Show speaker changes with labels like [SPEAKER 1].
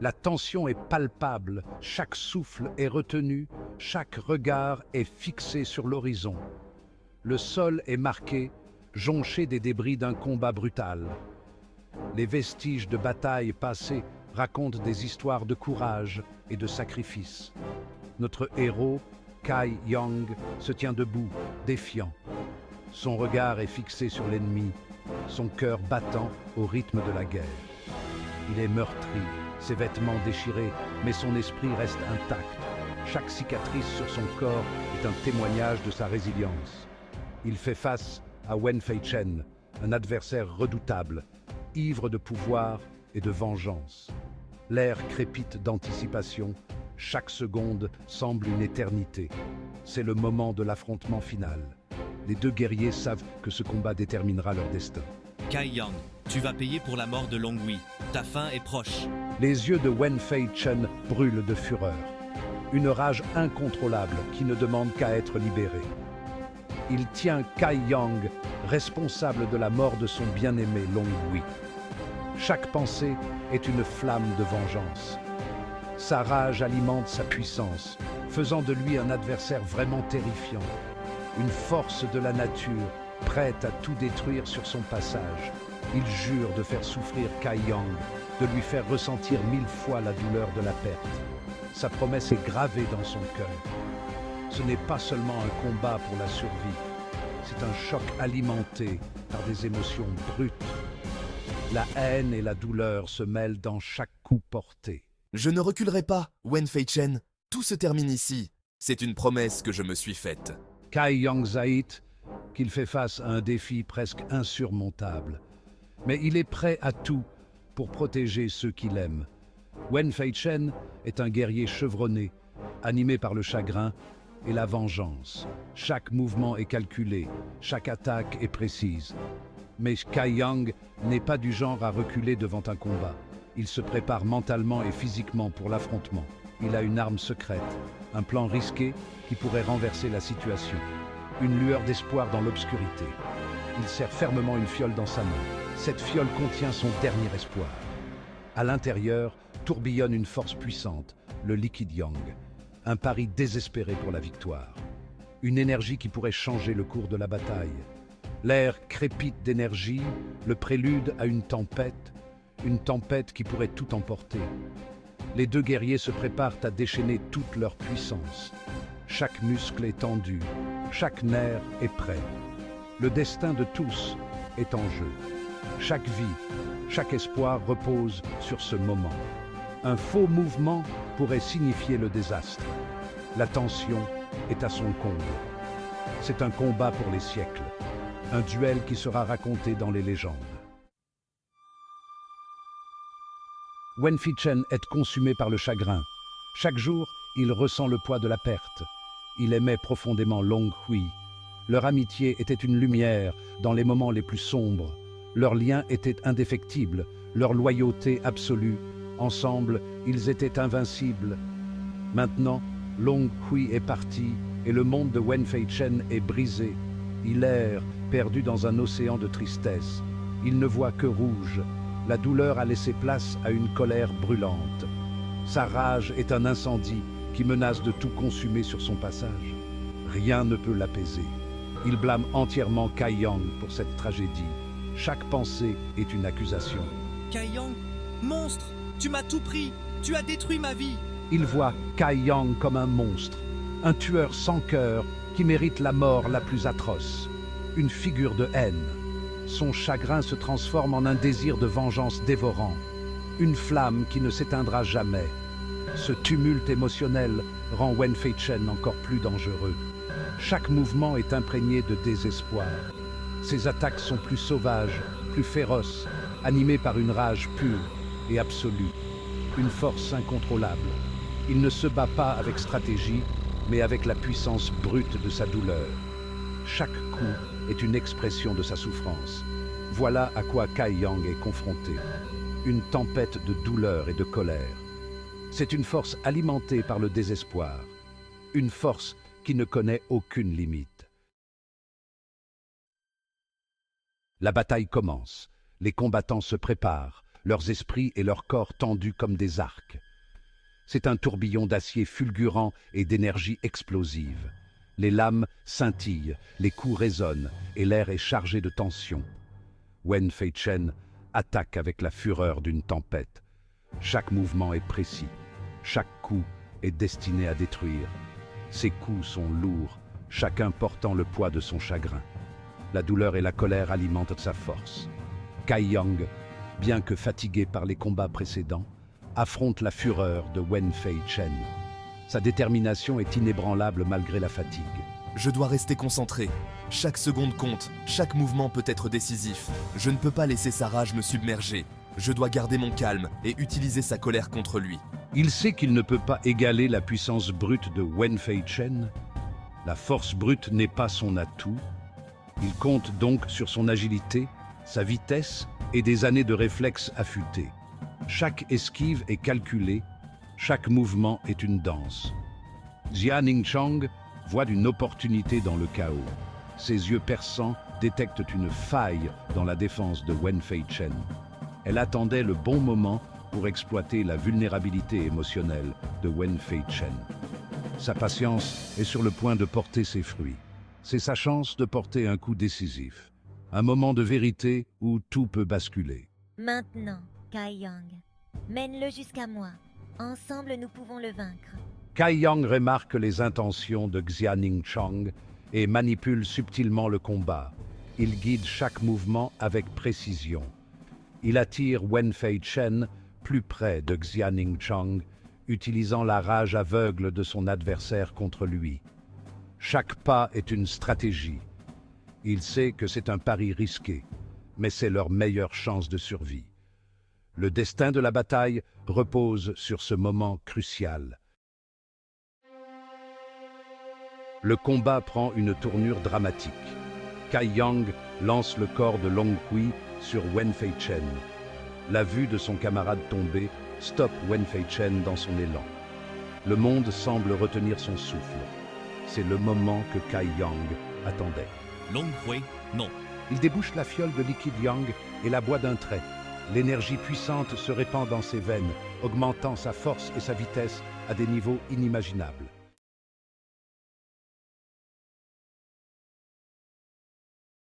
[SPEAKER 1] La tension est palpable, chaque souffle est retenu, chaque regard est fixé sur l'horizon. Le sol est marqué, jonché des débris d'un combat brutal. Les vestiges de batailles passées racontent des histoires de courage et de sacrifice. Notre héros, Kai Yang, se tient debout, défiant. Son regard est fixé sur l'ennemi, son cœur battant au rythme de la guerre. Il est meurtri, ses vêtements déchirés, mais son esprit reste intact. Chaque cicatrice sur son corps est un témoignage de sa résilience. Il fait face à Wen Feichen, un adversaire redoutable, ivre de pouvoir et de vengeance. L'air crépite d'anticipation, chaque seconde semble une éternité. C'est le moment de l'affrontement final. Les deux guerriers savent que ce combat déterminera leur destin.
[SPEAKER 2] Kai Yang, tu vas payer pour la mort de Long Hui. Ta fin est proche.
[SPEAKER 1] Les yeux de Wen Feichen brûlent de fureur. Une rage incontrôlable qui ne demande qu'à être libérée. Il tient Kai Yang, responsable de la mort de son bien-aimé Long Hui. Chaque pensée est une flamme de vengeance. Sa rage alimente sa puissance, faisant de lui un adversaire vraiment terrifiant. Une force de la nature, prête à tout détruire sur son passage. Il jure de faire souffrir Kai Yang, de lui faire ressentir 1000 fois la douleur de la perte. Sa promesse est gravée dans son cœur. Ce n'est pas seulement un combat pour la survie, c'est un choc alimenté par des émotions brutes. La haine et la douleur se mêlent dans chaque coup porté.
[SPEAKER 3] Je ne reculerai pas, Wen Feichen. Tout se termine ici. C'est une promesse que je me suis faite.
[SPEAKER 1] Kai Yang Zait, qu'il fait face à un défi presque insurmontable. Mais il est prêt à tout pour protéger ceux qu'il aime. Wen Feichen est un guerrier chevronné, animé par le chagrin et la vengeance. Chaque mouvement est calculé, chaque attaque est précise. Mais Kai Yang n'est pas du genre à reculer devant un combat. Il se prépare mentalement et physiquement pour l'affrontement. Il a une arme secrète, un plan risqué qui pourrait renverser la situation. Une lueur d'espoir dans l'obscurité. Il serre fermement une fiole dans sa main. Cette fiole contient son dernier espoir. À l'intérieur, tourbillonne une force puissante, le liquide Yang. Un pari désespéré pour la victoire. Une énergie qui pourrait changer le cours de la bataille. L'air crépite d'énergie, le prélude à une tempête qui pourrait tout emporter. Les deux guerriers se préparent à déchaîner toute leur puissance. Chaque muscle est tendu, chaque nerf est prêt. Le destin de tous est en jeu. Chaque vie, chaque espoir repose sur ce moment. Un faux mouvement pourrait signifier le désastre. La tension est à son comble. C'est un combat pour les siècles. Un duel qui sera raconté dans les légendes. Wen Feichen est consumé par le chagrin. Chaque jour, il ressent le poids de la perte. Il aimait profondément Long Hui. Leur amitié était une lumière dans les moments les plus sombres. Leur lien était indéfectible, leur loyauté absolue. Ensemble, ils étaient invincibles. Maintenant, Long Hui est parti et le monde de Wen Feichen est brisé. Il erre, perdu dans un océan de tristesse. Il ne voit que rouge. La douleur a laissé place à une colère brûlante. Sa rage est un incendie qui menace de tout consumer sur son passage. Rien ne peut l'apaiser. Il blâme entièrement Kai Yang pour cette tragédie. Chaque pensée est une accusation.
[SPEAKER 2] Kai Yang, monstre, tu m'as tout pris, tu as détruit ma vie.
[SPEAKER 1] Il voit Kai Yang comme un monstre, un tueur sans cœur qui mérite la mort la plus atroce, une figure de haine. Son chagrin se transforme en un désir de vengeance dévorant, une flamme qui ne s'éteindra jamais. Ce tumulte émotionnel rend Wen Feichen encore plus dangereux. Chaque mouvement est imprégné de désespoir. Ses attaques sont plus sauvages, plus féroces, animées par une rage pure et absolue, une force incontrôlable. Il ne se bat pas avec stratégie, mais avec la puissance brute de sa douleur. Chaque coup est une expression de sa souffrance. Voilà à quoi Kai Yang est confronté. Une tempête de douleur et de colère. C'est une force alimentée par le désespoir. Une force qui ne connaît aucune limite. La bataille commence. Les combattants se préparent. leurs esprits et leurs corps tendus comme des arcs. C'est un tourbillon d'acier fulgurant et d'énergie explosive. Les lames scintillent, les coups résonnent et l'air est chargé de tension. Wen Feichen attaque avec la fureur d'une tempête. Chaque mouvement est précis, chaque coup est destiné à détruire. Ses coups sont lourds, chacun portant le poids de son chagrin. La douleur et la colère alimentent sa force. Kai Yang, bien que fatigué par les combats précédents, affronte la fureur de Wen Feichen. Sa détermination est inébranlable malgré la fatigue.
[SPEAKER 3] Je dois rester concentré. Chaque seconde compte, chaque mouvement peut être décisif. Je ne peux pas laisser sa rage me submerger. Je dois garder mon calme et utiliser sa colère contre lui.
[SPEAKER 1] Il sait qu'il ne peut pas égaler la puissance brute de Wen Feichen. La force brute n'est pas son atout. Il compte donc sur son agilité, sa vitesse et des années de réflexes affûtés. Chaque esquive est calculée, chaque mouvement est une danse. Jia Ningchang voit une opportunité dans le chaos. Ses yeux perçants détectent une faille dans la défense de Wen Feichen. Elle attendait le bon moment pour exploiter la vulnérabilité émotionnelle de Wen Feichen. Sa patience est sur le point de porter ses fruits. C'est sa chance de porter un coup décisif. Un moment de vérité où tout peut basculer.
[SPEAKER 4] Maintenant, Kai Yang, mène-le jusqu'à moi. Ensemble, nous pouvons le vaincre.
[SPEAKER 1] Kai Yang remarque les intentions de Jia Ningchang et manipule subtilement le combat. Il guide chaque mouvement avec précision. Il attire Wen Feichen plus près de Jia Ningchang, utilisant la rage aveugle de son adversaire contre lui. Chaque pas est une stratégie. Il sait que c'est un pari risqué, mais c'est leur meilleure chance de survie. Le destin de la bataille repose sur ce moment crucial. Le combat prend une tournure dramatique. Kai Yang lance le corps de Long Kui sur Wen Feichen. La vue de son camarade tomber stoppe Wen Feichen dans son élan. Le monde semble retenir son souffle. C'est le moment que Kai Yang attendait.
[SPEAKER 2] Long Hui, non.
[SPEAKER 1] Il débouche la fiole de liquide Yang et la boit d'un trait. L'énergie puissante se répand dans ses veines, augmentant sa force et sa vitesse à des niveaux inimaginables.